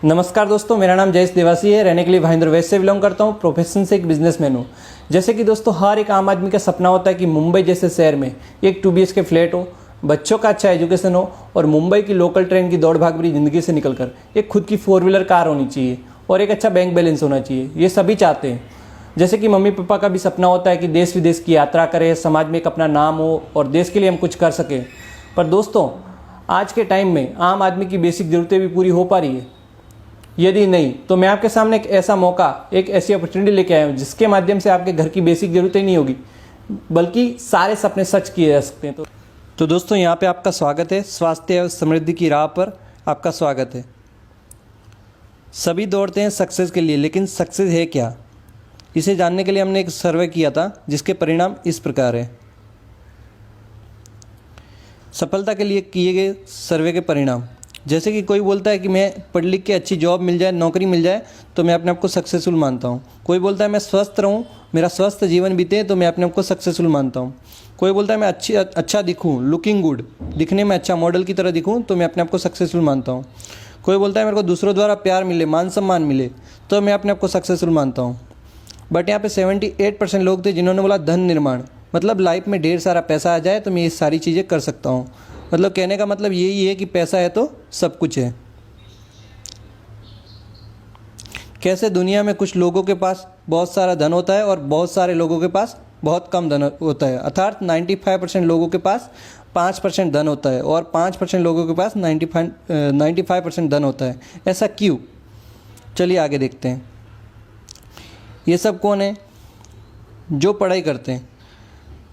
नमस्कार दोस्तों, मेरा नाम जयेश देवासी है। रहने के लिए भाईंद्र वेस्ट से बिलोंग करता हूँ। प्रोफेशन से एक बिजनेसमैन हूँ। जैसे कि दोस्तों, हर एक आम आदमी का सपना होता है कि मुंबई जैसे शहर में एक 2 BHK फ्लैट हो, बच्चों का अच्छा एजुकेशन हो और मुंबई की लोकल ट्रेन की दौड़ भाग भरी ज़िंदगी से निकलकर एक खुद की 4 व्हीलर कार होनी चाहिए और एक अच्छा बैंक बैलेंस होना चाहिए। ये सभी चाहते हैं। जैसे कि मम्मी पापा का भी सपना होता है कि देश विदेश की यात्रा करें, समाज में एक अपना नाम हो और देश के लिए हम कुछ कर सकें। पर दोस्तों, आज के टाइम में आम आदमी की बेसिक ज़रूरतें भी पूरी हो पा रही है? यदि नहीं, तो मैं आपके सामने एक ऐसा मौका, एक ऐसी अपॉर्चुनिटी लेके आया हूँ जिसके माध्यम से आपके घर की बेसिक ज़रूरतें नहीं होगी बल्कि सारे सपने सच किए जा सकते हैं। तो दोस्तों, यहाँ पे आपका स्वागत है। स्वास्थ्य एवं समृद्धि की राह पर आपका स्वागत है। सभी दौड़ते हैं सक्सेस के लिए, लेकिन सक्सेस है क्या, इसे जानने के लिए हमने एक सर्वे किया था जिसके परिणाम इस प्रकार है। सफलता के लिए किए गए सर्वे के परिणाम। जैसे कि कोई बोलता है कि मैं पढ़ लिख के अच्छी जॉब मिल जाए, नौकरी मिल जाए तो मैं अपने आप को सक्सेसफुल मानता हूँ। कोई बोलता है मैं स्वस्थ रहूँ, मेरा स्वस्थ जीवन बीते तो मैं अपने आप को सक्सेसफुल मानता हूँ। कोई बोलता है मैं अच्छा दिखूँ, लुकिंग गुड, दिखने में अच्छा मॉडल की तरह दिखूँ तो मैं अपने आप को सक्सेसफुल मानता हूँ। कोई बोलता है मेरे को दूसरों द्वारा प्यार मिले, मान सम्मान मिले तो मैं अपने आप को सक्सेसफुल मानता हूँ। बट यहाँ पे 78% लोग थे जिन्होंने बोला धन निर्माण, मतलब लाइफ में ढेर सारा पैसा आ जाए तो मैं ये सारी चीज़ें कर सकता हूँ। मतलब कहने का मतलब यही है कि पैसा है तो सब कुछ है। कैसे दुनिया में कुछ लोगों के पास बहुत सारा धन होता है और बहुत सारे लोगों के पास बहुत कम धन होता है। अर्थात 95% लोगों के पास 5% धन होता है और 5% लोगों के पास 95% धन होता है। ऐसा क्यों? चलिए आगे देखते हैं। ये सब कौन है? जो पढ़ाई करते हैं,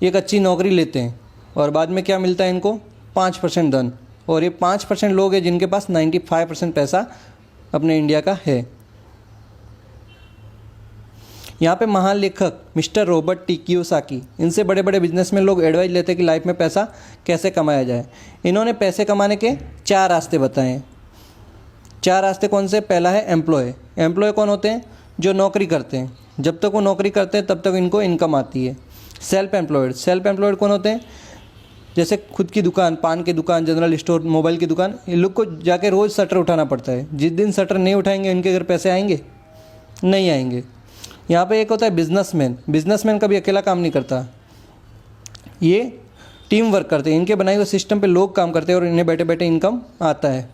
एक अच्छी नौकरी लेते हैं और बाद में क्या मिलता है इनको? 5% धन। और ये 5% लोग हैं जिनके पास 95% पैसा अपने इंडिया का है। यहाँ पे महान लेखक मिस्टर रॉबर्ट टी कियोसाकी, इनसे बड़े बड़े बिजनेसमैन लोग एडवाइस लेते हैं कि लाइफ में पैसा कैसे कमाया जाए। इन्होंने पैसे कमाने के 4 रास्ते बताए हैं। 4 रास्ते कौन से? पहला है एम्प्लॉय। एम्प्लॉय कौन होते हैं? जो नौकरी करते हैं। जब तक वो नौकरी करते हैं तब तक इनको इनकम आती है। Self employed. सेल्फ एम्प्लॉयड कौन होते हैं? जैसे खुद की दुकान, पान की दुकान, जनरल स्टोर, मोबाइल की दुकान। इन लोग को जाके रोज़ शटर उठाना पड़ता है। जिस दिन शटर नहीं उठाएंगे इनके घर पैसे आएंगे? नहीं आएंगे। यहाँ पे एक होता है बिजनेसमैन। बिजनेसमैन कभी अकेला काम नहीं करता, ये टीम वर्क करते हैं। इनके बनाए हुए सिस्टम पे लोग काम करते हैं और इन्हें बैठे बैठे इनकम आता है।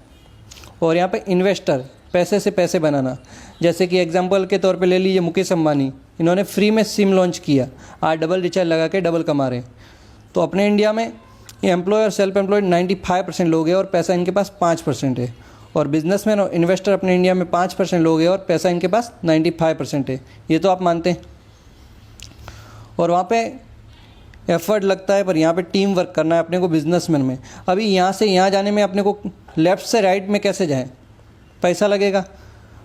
और यहाँ पे इन्वेस्टर, पैसे से पैसे बनाना। जैसे कि एग्जांपल के तौर पे ले लीजिए मुकेश अंबानी, इन्होंने फ्री में सिम लॉन्च किया, आज डबल रिचार्ज लगा के डबल कमा रहे हैं। तो अपने इंडिया में एम्प्लॉय और सेल्फ एम्प्लॉयड 95% लोग हैं और पैसा इनके पास 5% है। और बिजनेसमैन और इन्वेस्टर अपने इंडिया में 5% लोग हैं और पैसा इनके पास 95% है। ये तो आप मानते हैं। और वहाँ पे एफर्ट लगता है, पर यहाँ पे टीम वर्क करना है अपने को बिजनेसमैन में। अभी यहाँ से यहाँ जाने में अपने को लेफ़्ट से राइट में कैसे जाएँ? पैसा लगेगा।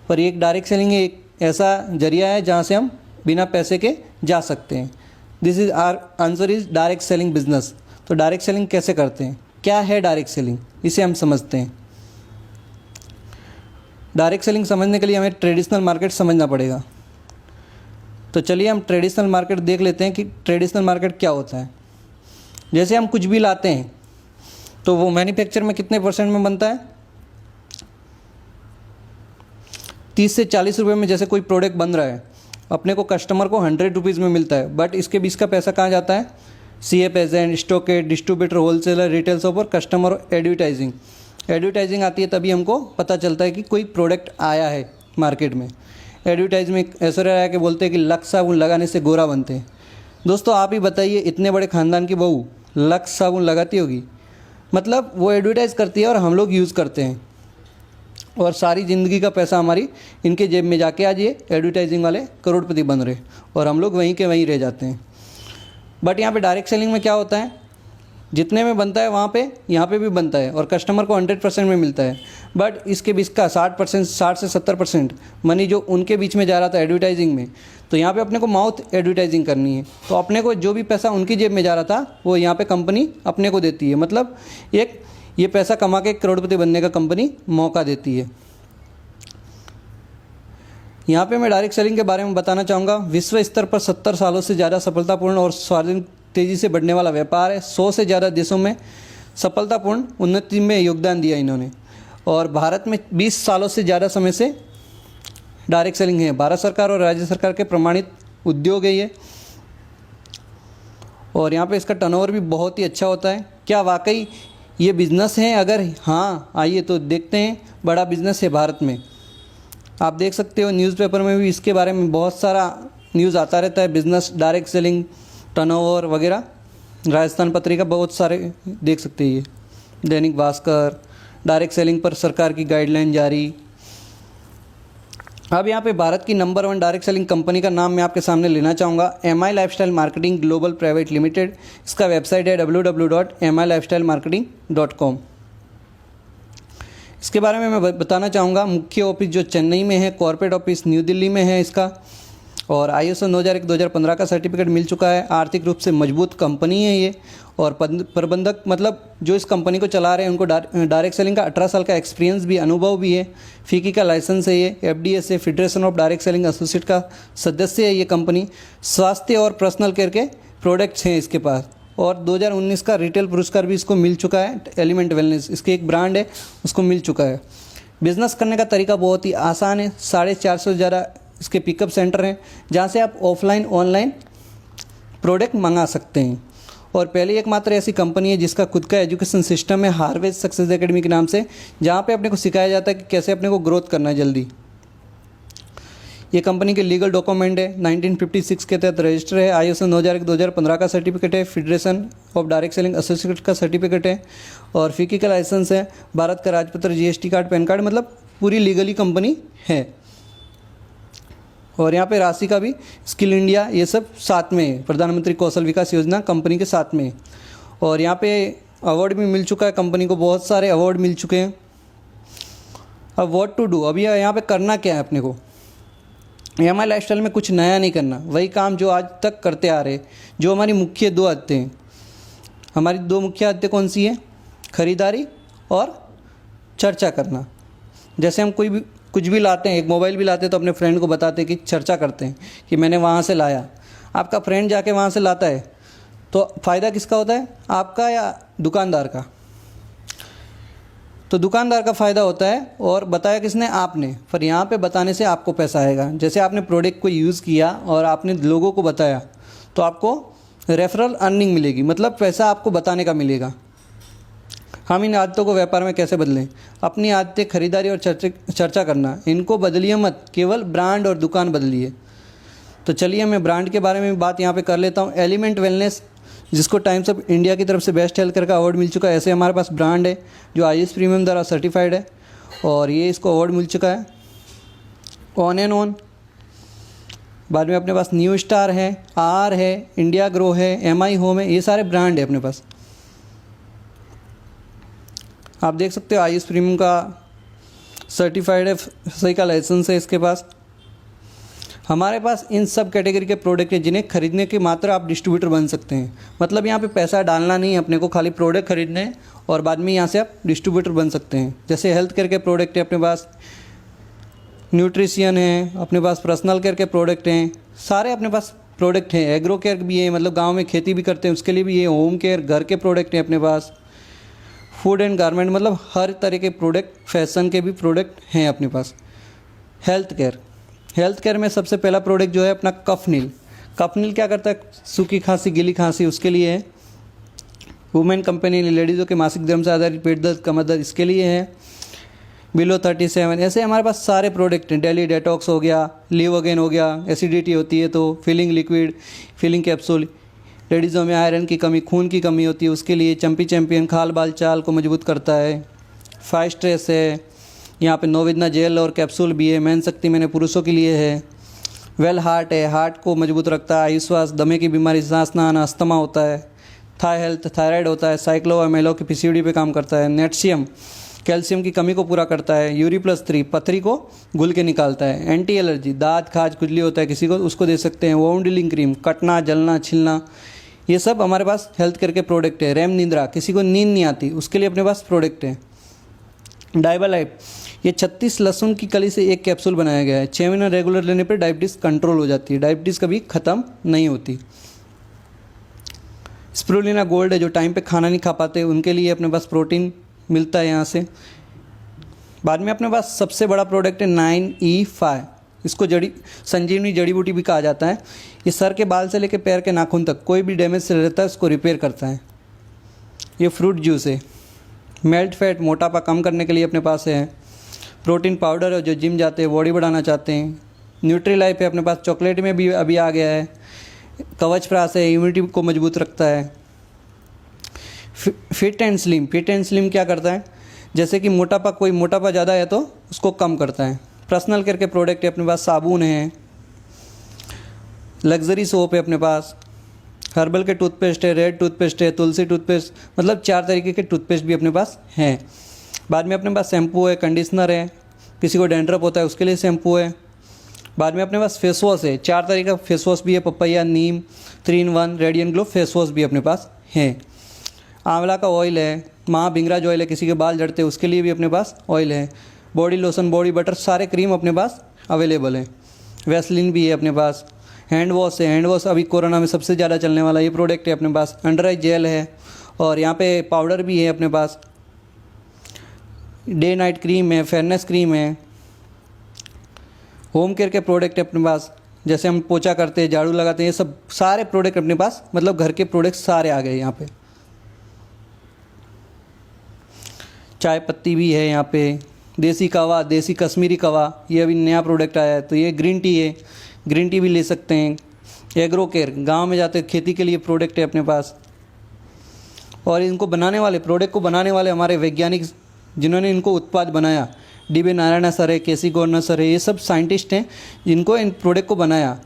पर एक डायरेक्ट सेलिंग एक ऐसा जरिया है जहाँ से हम बिना पैसे के जा सकते हैं। This is our answer is direct selling business. तो डायरेक्ट सेलिंग कैसे करते हैं? क्या है डायरेक्ट सेलिंग, इसे हम समझते हैं। डायरेक्ट सेलिंग समझने के लिए हमें ट्रेडिशनल मार्केट समझना पड़ेगा। तो चलिए हम ट्रेडिशनल मार्केट देख लेते हैं कि ट्रेडिशनल मार्केट क्या होता है। जैसे हम कुछ भी लाते हैं तो वो मैन्युफैक्चर में कितने % में बनता है? 30 से 40 रुपये में जैसे कोई प्रोडक्ट बन रहा है, अपने को कस्टमर को 100 रुपीज़ में मिलता है। बट इसके बीच का पैसा कहाँ जाता है? CF agent, stockist, distributor, wholesaler, retail shop और कस्टमर एडवर्टाइजिंग। एडवर्टाइजिंग आती है तभी हमको पता चलता है कि कोई प्रोडक्ट आया है मार्केट में। एडवर्टाइजमेंट ऐसा रहा है कि बोलते हैं कि लक्स साबुन लगाने से गोरा बनते हैं। दोस्तों आप ही बताइए, इतने बड़े ख़ानदान की बहू लक्स साबुन लगाती होगी? मतलब वो एडवर्टाइज़ करती है और हम लोग यूज़ करते हैं और सारी ज़िंदगी का पैसा हमारी इनके जेब में जाके आज ये एडवर्टाइजिंग वाले करोड़पति बन रहे और हम लोग वहीं के वहीं रह जाते हैं। बट यहाँ पे डायरेक्ट सेलिंग में क्या होता है? जितने में बनता है वहाँ पे यहाँ पे भी बनता है और कस्टमर को 100% में मिलता है। बट इसके बीच का 60% 60 से 70% मनी जो उनके बीच में जा रहा था एडवर्टाइजिंग में, तो यहाँ पे अपने को माउथ एडवर्टाइजिंग करनी है। तो अपने को जो भी पैसा उनकी जेब में जा रहा था वो यहाँ पे कंपनी अपने को देती है। मतलब एक ये पैसा कमा के करोड़पति बनने का कंपनी मौका देती है। यहाँ पे मैं डायरेक्ट सेलिंग के बारे में बताना चाहूँगा। विश्व स्तर पर 70 सालों से ज़्यादा सफलतापूर्ण और सार्वजनिक तेज़ी से बढ़ने वाला व्यापार है। 100 से ज़्यादा देशों में सफलतापूर्ण उन्नति में योगदान दिया इन्होंने। और भारत में 20 सालों से ज़्यादा समय से डायरेक्ट सेलिंग है। भारत सरकार और राज्य सरकार के प्रमाणित उद्योग है ये। और यहाँ पे इसका टर्नओवर भी बहुत ही अच्छा होता है। क्या वाकई ये बिज़नेस है? अगर हाँ, आइए तो देखते हैं। बड़ा बिज़नेस है भारत में। आप देख सकते हो न्यूज़पेपर में भी इसके बारे में बहुत सारा न्यूज़ आता रहता है, बिज़नेस, डायरेक्ट सेलिंग, टर्नओवर वगैरह। राजस्थान पत्रिका बहुत सारे देख सकते हैं। ये दैनिक भास्कर, डायरेक्ट सेलिंग पर सरकार की गाइडलाइन जारी। अब यहाँ पे भारत की नंबर 1 डायरेक्ट सेलिंग कंपनी का नाम मैं आपके सामने लेना चाहूँगा, MI lifestyle marketing global private limited. इसका वेबसाइट है www.milifestylmarketing.com। इसके बारे में मैं बताना चाहूँगा, मुख्य ऑफिस जो चेन्नई में है, कॉर्पोरेट ऑफिस न्यू दिल्ली में है इसका, और ISO 2001-2015 का सर्टिफिकेट मिल चुका है। आर्थिक रूप से मजबूत कंपनी है ये। और प्रबंधक मतलब जो इस कंपनी को चला रहे हैं उनको डायरेक्ट सेलिंग का 18 साल का एक्सपीरियंस भी, अनुभव भी है। FICCI का लाइसेंस है ये, FDS है, federation of direct selling associate का सदस्य है ये कंपनी। स्वास्थ्य और पर्सनल केयर के प्रोडक्ट्स हैं इसके पास। और 2019 का रिटेल पुरस्कार भी इसको मिल चुका है। एलिमेंट वेलनेस इसकी एक ब्रांड है, उसको मिल चुका है। बिज़नेस करने का तरीका बहुत ही आसान है। 450 से ज़्यादा इसके पिकअप सेंटर हैं जहाँ से आप ऑफलाइन ऑनलाइन प्रोडक्ट मंगा सकते हैं। और पहली एकमात्र ऐसी कंपनी है जिसका खुद का एजुकेशन सिस्टम है, हार्वेस्ट सक्सेस एकेडमी के नाम से, जहाँ पे अपने को सिखाया जाता है कि कैसे अपने को ग्रोथ करना है जल्दी। ये कंपनी के लीगल डॉक्यूमेंट है, 1956 के तहत रजिस्टर है, ISO 2001-2015 का सर्टिफिकेट है, federation of direct selling associate का सर्टिफिकेट है, और FICCI का लाइसेंस है, भारत का राजपत्र, GST कार्ड, पैन कार्ड, मतलब पूरी लीगली कंपनी है। और यहाँ पे राशि का भी, स्किल इंडिया, ये सब साथ में है। प्रधानमंत्री कौशल विकास योजना कंपनी के साथ में है। और यहाँ पे अवार्ड भी मिल चुका है कंपनी को, बहुत सारे अवार्ड मिल चुके हैं। अब व्हाट टू डू, अभी यहाँ पे करना क्या है अपने को? MI लाइफस्टाइल में कुछ नया नहीं करना, वही काम जो आज तक करते आ रहे, जो हमारी मुख्य 2 आदतें हैं। हमारी 2 मुख्य आदतें कौन सी हैं? खरीदारी और चर्चा करना। जैसे हम कुछ भी लाते हैं, एक मोबाइल भी लाते हैं तो अपने फ्रेंड को बताते हैं कि चर्चा करते हैं कि मैंने वहाँ से लाया। आपका फ्रेंड जाके वहाँ से लाता है तो फ़ायदा किसका होता है? आपका या दुकानदार का? तो दुकानदार का फ़ायदा होता है। और बताया किसने? आपने। पर यहाँ पे बताने से आपको पैसा आएगा। जैसे आपने प्रोडक्ट को यूज़ किया और आपने लोगों को बताया तो आपको रेफरल अर्निंग मिलेगी, मतलब पैसा आपको बताने का मिलेगा। हम इन आदतों को व्यापार में कैसे बदलें? अपनी आदतें खरीदारी और चर्चा करना, इनको बदलिए मत, केवल ब्रांड और दुकान बदलिए। तो चलिए मैं ब्रांड के बारे में बात यहाँ पे कर लेता हूँ। एलिमेंट वेलनेस, जिसको टाइम्स ऑफ इंडिया की तरफ से बेस्ट हेल्थ केयर का अवार्ड मिल चुका है। ऐसे हमारे पास ब्रांड है जो IS प्रीमियम द्वारा सर्टिफाइड है और ये इसको अवार्ड मिल चुका है। ऑन एंड ऑन, बाद में अपने पास न्यू स्टार है, R है, इंडिया ग्रो है, MI होम है, ये सारे ब्रांड है अपने पास। आप देख सकते हो IS प्रीमियम का सर्टिफाइड है, सही का लाइसेंस है इसके पास। हमारे पास इन सब कैटेगरी के प्रोडक्ट हैं जिन्हें खरीदने के मात्र आप डिस्ट्रीब्यूटर बन सकते हैं। मतलब यहाँ पे पैसा डालना नहीं है अपने को, खाली प्रोडक्ट खरीदने हैं और बाद में यहाँ से आप डिस्ट्रीब्यूटर बन सकते हैं। जैसे हेल्थ केयर के प्रोडक्ट है अपने पास, न्यूट्रिशियन है अपने पास, पर्सनल केयर के प्रोडक्ट हैं, सारे अपने पास प्रोडक्ट हैं। एग्रो केयर भी है, मतलब गाँव में खेती भी करते हैं उसके लिए भी ये। होम केयर, घर के प्रोडक्ट हैं अपने पास। फूड एंड गारमेंट, मतलब हर तरह के प्रोडक्ट, फैशन के भी प्रोडक्ट हैं अपने पास। हेल्थ केयर में सबसे पहला प्रोडक्ट जो है अपना कफनील। कफनील क्या करता है? सूखी खांसी, गीली खांसी, उसके लिए है। वुमेन कंपनी, लेडीज़ों के मासिक धर्म से आधारित पेट दर्द, कमर दर्द, इसके लिए है। बिलो 37, ऐसे हमारे पास सारे प्रोडक्ट हैं। डेली डेटॉक्स हो गया, लिव अगेन हो गया, एसिडिटी होती है तो फिलिंग लिक्विड, फिलिंग कैप्सूल। लेडीज़ों में आयरन की कमी, खून की कमी होती है, उसके लिए चंपी चैम्पियन खाल बाल चाल को मजबूत करता है। 5 स्ट्रेस है, यहाँ पे नोविदना जेल और कैप्सूल भी है। मैन शक्ति मैंने पुरुषों के लिए है। वेल हार्ट है, हार्ट को मजबूत रखता है। आयुश्वास, दमे की बीमारी, सांस ना आना, अस्थमा होता है। थाई हेल्थ, थायराइड होता है। साइक्लो एमएलओ की PCOD पे काम करता है। नेटशियम, कैल्शियम की कमी को पूरा करता है। यूरी+3, पथरी को गुल के निकालता है। एंटी एलर्जी, दाद खाज खुजली होता है किसी को, उसको दे सकते हैं। वाउंड हीलिंग क्रीम, कटना जलना छिलना, ये सब हमारे पास हेल्थ केयर के प्रोडक्ट है। रैम निंद्रा, किसी को नींद नहीं आती उसके लिए अपने पास प्रोडक्ट है। डायबालाइट, ये 36 लहसुन की कली से एक कैप्सूल बनाया गया है। 6 महीने रेगुलर लेने पर डायबिटीज़ कंट्रोल हो जाती है। डायबिटीज़ कभी ख़त्म नहीं होती। स्पिरुलिना गोल्ड है, जो टाइम पे खाना नहीं खा पाते उनके लिए अपने पास प्रोटीन मिलता है यहाँ से। बाद में अपने पास सबसे बड़ा प्रोडक्ट है 9E5। इसको संजीवनी जड़ी बूटी भी कहा जाता है। ये सर के बाल से लेकर पैर के नाखून तक कोई भी डैमेज से रहता है उसको रिपेयर करता है। ये फ्रूट जूस है। मेल्ट फैट, मोटापा कम करने के लिए अपने पास है। प्रोटीन पाउडर है जो जिम जाते हैं, बॉडी बढ़ाना चाहते हैं। न्यूट्री लाइफ है अपने पास, चॉकलेट में भी अभी आ गया है। कवच प्रास है, इम्यूनिटी को मजबूत रखता है। फिट एंड स्लिम क्या करता है, जैसे कि कोई मोटापा ज़्यादा है तो उसको कम करता है। पर्सनल केयर के प्रोडक्ट है अपने पास, साबुन है, लग्जरी सोप है अपने पास, हर्बल के टूथपेस्ट है, रेड टूथपेस्ट है, तुलसी टूथपेस्ट, मतलब 4 तरीके के टूथपेस्ट भी अपने पास हैं। बाद में अपने पास शैम्पू है, कंडीशनर है, किसी को डैंड्रफ होता है उसके लिए शैम्पू है। बाद में अपने पास फेस वॉश है, 4 तरीके का फेस वॉश भी है, papaya, Neem, 3 in 1 radiant glow face wash भी अपने पास है। आंवला का ऑयल है, महाभिंगराज ऑयल है, किसी के बाल झड़ते हैं उसके लिए भी अपने पास ऑयल है। बॉडी लोशन, बॉडी बटर, सारे क्रीम अपने पास अवेलेबल है। वैसलिन भी है अपने पास। हैंड वॉश है, हैंड वॉश अभी कोरोना में सबसे ज़्यादा चलने वाला ये प्रोडक्ट है अपने पास। अंडर आई जेल है और यहाँ पे पाउडर भी है अपने पास। डे नाइट क्रीम है, फेयरनेस क्रीम है। होम केयर के प्रोडक्ट है अपने पास, जैसे हम पोछा करते हैं, झाड़ू लगाते हैं, ये सब सारे प्रोडक्ट अपने पास, मतलब घर के प्रोडक्ट सारे आ गए यहाँ पे। चाय पत्ती भी है यहाँ पे। देसी कहवा, देसी कश्मीरी कहवा, ये अभी नया प्रोडक्ट आया है। तो ये ग्रीन टी है, ग्रीन टी भी ले सकते हैं। एग्रो केयर, गाँव में जाते खेती के लिए प्रोडक्ट है अपने पास। और इनको बनाने वाले, प्रोडक्ट को बनाने वाले हमारे वैज्ञानिक जिन्होंने इनको उत्पाद बनाया, डी.बी. नारायण सर है, के.सी. गौरना सर है, ये सब साइंटिस्ट हैं जिनको इन प्रोडक्ट को बनाया।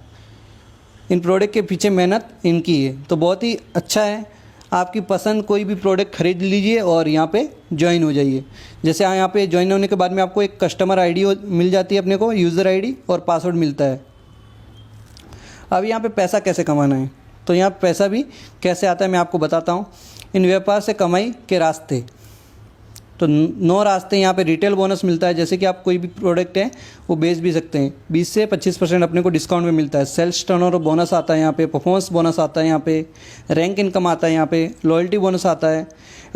इन प्रोडक्ट के पीछे मेहनत इनकी है। तो बहुत ही अच्छा है। आपकी पसंद कोई भी प्रोडक्ट खरीद लीजिए और यहाँ पे ज्वाइन हो जाइए। जैसे यहाँ पे ज्वाइन होने के बाद में आपको एक कस्टमर आईडी मिल जाती है, अपने को यूज़र आईडी और पासवर्ड मिलता है। अब यहाँ पे पैसा कैसे कमाना है, तो यहाँ पैसा भी कैसे आता है मैं आपको बताता हूँ। इन व्यापार से कमाई के रास्ते, तो 9 रास्ते यहाँ पे रिटेल बोनस मिलता है। जैसे कि आप कोई भी प्रोडक्ट है वो बेच भी सकते हैं, 20 से 25% अपने को डिस्काउंट में मिलता है। सेल्स टर्नओवर बोनस आता है यहाँ पे, परफॉर्मेंस बोनस आता है यहाँ पे, रैंक इनकम आता है यहाँ पे, लॉयल्टी बोनस आता है,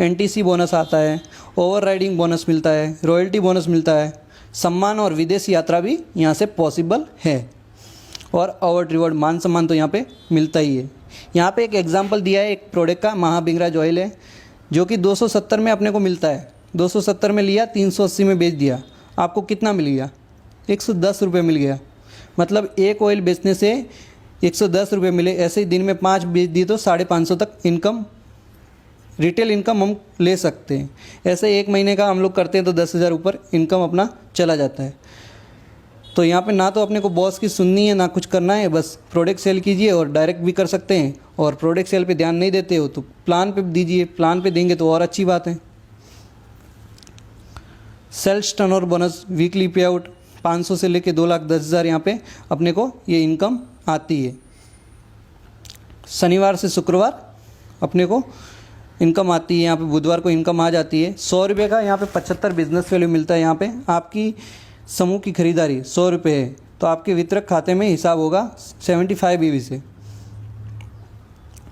एनटीसी बोनस आता है, ओवर राइडिंग बोनस मिलता है, रॉयल्टी बोनस मिलता है, सम्मान और विदेश यात्रा भी यहाँ से पॉसिबल है। और अवार्ड रिवॉर्ड, मान सम्मान तो यहाँ पे मिलता ही है। यहाँ पे एक एग्जांपल दिया है एक प्रोडक्ट का, महाभिंगराज ऑयल है, जो कि 270 में अपने को मिलता है। 270 में लिया, 380 में बेच दिया, आपको कितना मिल गया? 110 रुपये मिल गया। मतलब एक ऑयल बेचने से 110 रुपये मिले। ऐसे ही दिन में 5 बेच दिए तो 550 तक इनकम, रिटेल इनकम हम ले सकते हैं। ऐसे एक महीने का हम लोग करते हैं तो 10,000 ऊपर इनकम अपना चला जाता है। तो यहाँ पे ना तो अपने को बॉस की सुननी है ना कुछ करना है, बस प्रोडक्ट सेल कीजिए और डायरेक्ट भी कर सकते हैं। और प्रोडक्ट सेल पे ध्यान नहीं देते हो तो प्लान पे दीजिए, प्लान पे देंगे तो और अच्छी बात है। सेल्स टर्नओवर बोनस, वीकली पे आउट 500 से लेके 2,10,000 यहाँ पे अपने को ये इनकम आती है। शनिवार से शुक्रवार अपने को इनकम आती है। यहाँ पे बुधवार को इनकम आ जाती है। 100 रुपये का यहाँ पे 75 बिजनेस वैल्यू मिलता है। यहाँ पे आपकी समूह की खरीदारी 100 रुपये है तो आपके वितरक खाते में हिसाब होगा 75 EV से।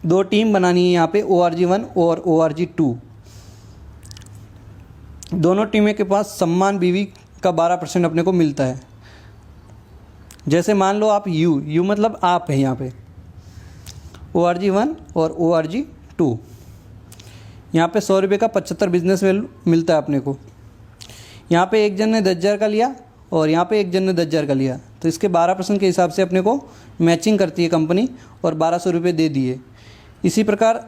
2 टीम बनानी है यहाँ पे, ORG1 और ORG2। दोनों टीमें के पास सम्मान बीवी का 12% अपने को मिलता है। जैसे मान लो आप यू मतलब आप है यहाँ पे, ORG1 और ORG2। यहाँ पे 100 रुपये का 75 बिजनेस वैल्यू मिलता है अपने को। यहाँ पे एक जन ने 10,000 का लिया और यहाँ पे एक जन ने 10,000 का लिया, तो इसके 12% के हिसाब से अपने को मैचिंग करती है कंपनी और 1,200 रुपये दे दिए। इसी प्रकार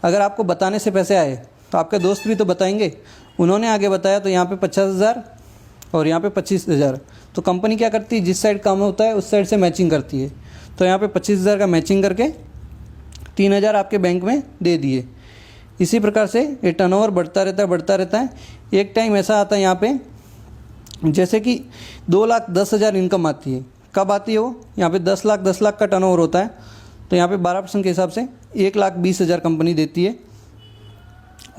अगर आपको बताने से पैसे आए तो आपके दोस्त भी तो बताएंगे, उन्होंने आगे बताया तो यहाँ पे 50,000 और यहाँ पे 25,000। तो कंपनी क्या करती है, जिस साइड कम होता है उस साइड से मैचिंग करती है। तो यहाँ पे 25,000 का मैचिंग करके 3,000 आपके बैंक में दे दिए। इसी प्रकार से ये टर्नओवर बढ़ता रहता है। एक टाइम ऐसा आता है यहाँ पे जैसे कि 2,10,000 इनकम आती है। कब आती है वो? यहाँ पे 10 लाख का टर्नओवर होता है, तो यहाँ पे 12% के हिसाब से 1,20,000 कंपनी देती है।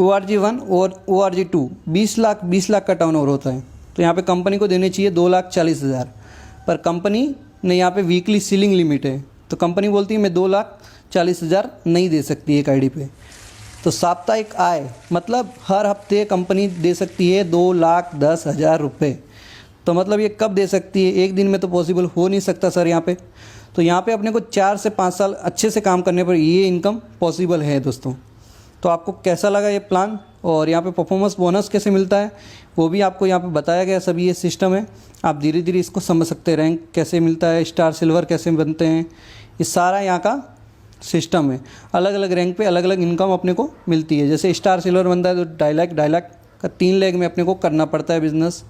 ORG1 और ORG2 20 लाख का टर्नओवर होता है, तो यहाँ पे कंपनी को देने चाहिए 2,40,000। पर कंपनी ने यहाँ पे वीकली सीलिंग लिमिट है, तो कंपनी बोलती है मैं 2,40,000 नहीं दे सकती एक आईडी पे। तो साप्ताहिक आय मतलब हर हफ्ते कंपनी दे सकती है 2,10,000 रुपये। तो मतलब ये कब दे सकती है, एक दिन में तो पॉसिबल हो नहीं सकता सर यहाँ पे। तो यहाँ पे अपने को 4 से 5 साल अच्छे से काम करने पर ये इनकम पॉसिबल है दोस्तों। तो आपको कैसा लगा ये प्लान, और यहाँ पे परफॉर्मेंस बोनस कैसे मिलता है वो भी आपको यहाँ पे बताया गया, सभी ये सिस्टम है। आप धीरे धीरे इसको समझ सकते हैं, रैंक कैसे मिलता है, स्टार सिल्वर कैसे बनते हैं, ये सारा यहाँ का सिस्टम है। अलग अलग रैंक पे अलग अलग इनकम अपने को मिलती है। जैसे स्टार सिल्वर बनता है तो 2.5 लाख का 3 लेग में अपने को करना पड़ता है बिजनेस।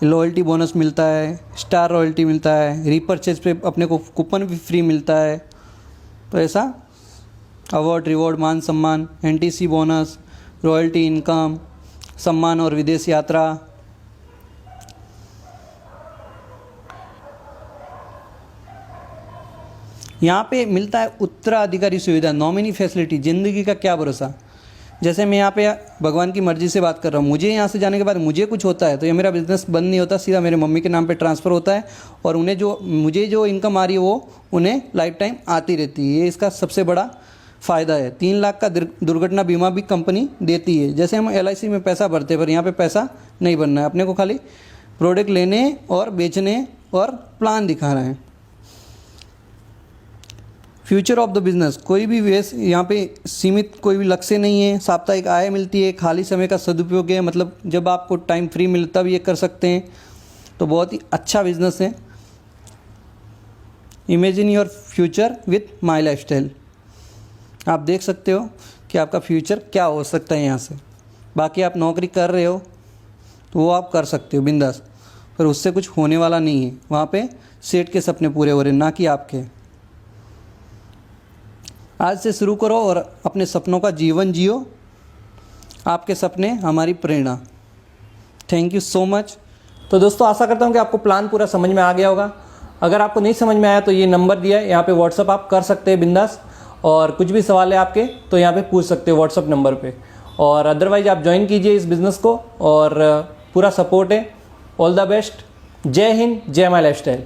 लॉयल्टी बोनस मिलता है, स्टार रॉयल्टी मिलता है, रीपरचेज पे अपने को कूपन भी फ्री मिलता है। तो ऐसा अवार्ड, रिवॉर्ड, मान सम्मान, एनटीसी बोनस, रॉयल्टी इनकम, सम्मान और विदेश यात्रा। यहाँ पे मिलता है उत्तराधिकारी सुविधा, नॉमिनी फैसिलिटी, ज़िंदगी का क्या भरोसा। जैसे मैं यहाँ पे भगवान की मर्ज़ी से बात कर रहा हूँ, मुझे यहाँ से जाने के बाद मुझे कुछ होता है तो ये मेरा बिज़नेस बंद नहीं होता, सीधा मेरे मम्मी के नाम पे ट्रांसफ़र होता है, और उन्हें मुझे जो इनकम आ रही है वो उन्हें लाइफ टाइम आती रहती है। ये इसका सबसे बड़ा फ़ायदा है। 3 लाख का दुर्घटना बीमा भी कंपनी देती है। जैसे हम LIC में पैसा भरते हैं, पर यहाँ पे पैसा नहीं भरना है, अपने को खाली प्रोडक्ट लेने और बेचने और प्लान दिखाना है। फ्यूचर ऑफ द बिज़नेस, कोई भी वेस यहाँ पे सीमित कोई भी लक्ष्य नहीं है। साप्ताहिक आय मिलती है, खाली समय का सदुपयोग है, मतलब जब आपको टाइम फ्री मिलता भी ये कर सकते हैं। तो बहुत ही अच्छा बिज़नेस है। Imagine your future with my lifestyle. आप देख सकते हो कि आपका फ्यूचर क्या हो सकता है यहाँ से। बाकी आप नौकरी कर रहे हो तो वो आप कर सकते हो बिंदास, पर उससे कुछ होने वाला नहीं है। वहाँ पे सेठ के सपने पूरे हो रहे, ना कि आपके। आज से शुरू करो और अपने सपनों का जीवन जियो। आपके सपने हमारी प्रेरणा। Thank you so much. तो दोस्तों आशा करता हूँ कि आपको प्लान पूरा समझ में आ गया होगा। अगर आपको नहीं समझ में आया तो ये नंबर दिया है, यहाँ पे व्हाट्सअप आप कर सकते हैं बिंदास, और कुछ भी सवाल है आपके तो यहाँ पे पूछ सकते हो व्हाट्सअप नंबर पे। और अदरवाइज आप ज्वाइन कीजिए इस बिज़नेस को, और पूरा सपोर्ट है। All the best. जय हिंद, जय माई लाइफस्टाइल।